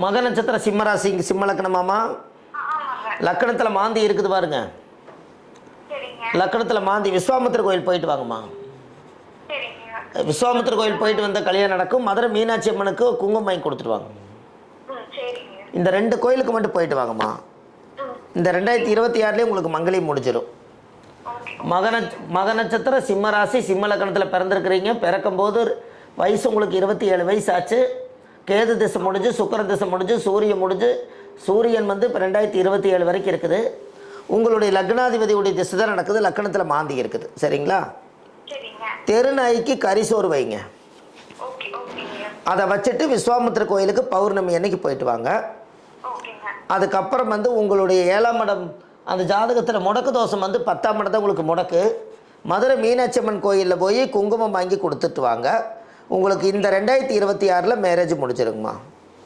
மக நட்சத்திரம் சிம்மராசி சிம்ம லக்கணமாமா? லக்கணத்தில் மாந்தி இருக்குது பாருங்க. லக்கணத்தில் மாந்தி. விஸ்வாமித்திர கோயில் போயிட்டு வாங்கம்மா. விஸ்வாமித்திர கோயில் போயிட்டு வந்த கல்யாணம் நடக்கும். மதுரை மீனாட்சி அம்மனுக்கு குங்குமம் வாங்கி கொடுத்துருவாங்க. இந்த 2 கோயிலுக்கு மட்டும் போயிட்டு வாங்கம்மா. இந்த 2026 உங்களுக்கு மங்களையும் முடிஞ்சிடும். மக நட்சத்திரம் சிம்மராசி சிம்ம லக்கணத்தில் பிறந்திருக்கிறீங்க. பிறக்கும்போது வயசு உங்களுக்கு 27 வயசு ஆச்சு. கேது திசை முடிஞ்சு, சுக்கிர திசை முடிஞ்சு, சூரியன் முடிஞ்சு. சூரியன் வந்து இப்போ 2027 வரைக்கும் இருக்குது. உங்களுடைய லக்னாதிபதியுடைய திசை தான் நடக்குது. லக்கணத்தில் மாந்தி இருக்குது. சரிங்களா? தெருநாய்க்கு கரிசோறு வைங்க. அதை வச்சுட்டு விஸ்வாமித்திர கோயிலுக்கு பௌர்ணமி அன்னைக்கு போயிட்டு வாங்க. அதுக்கப்புறம் வந்து உங்களுடைய 7ஆம் இடம் அந்த ஜாதகத்தில் முடக்கு தோஷம் வந்து 10ஆம் இடம் தான் உங்களுக்கு முடக்கு. மதுரை மீனாட்சி அம்மன் கோயிலில் போய் குங்குமம் வாங்கி கொடுத்துட்டு வாங்க. உங்களுக்கு இந்த 2026 மேரேஜ் முடிச்சிருங்கம்மா.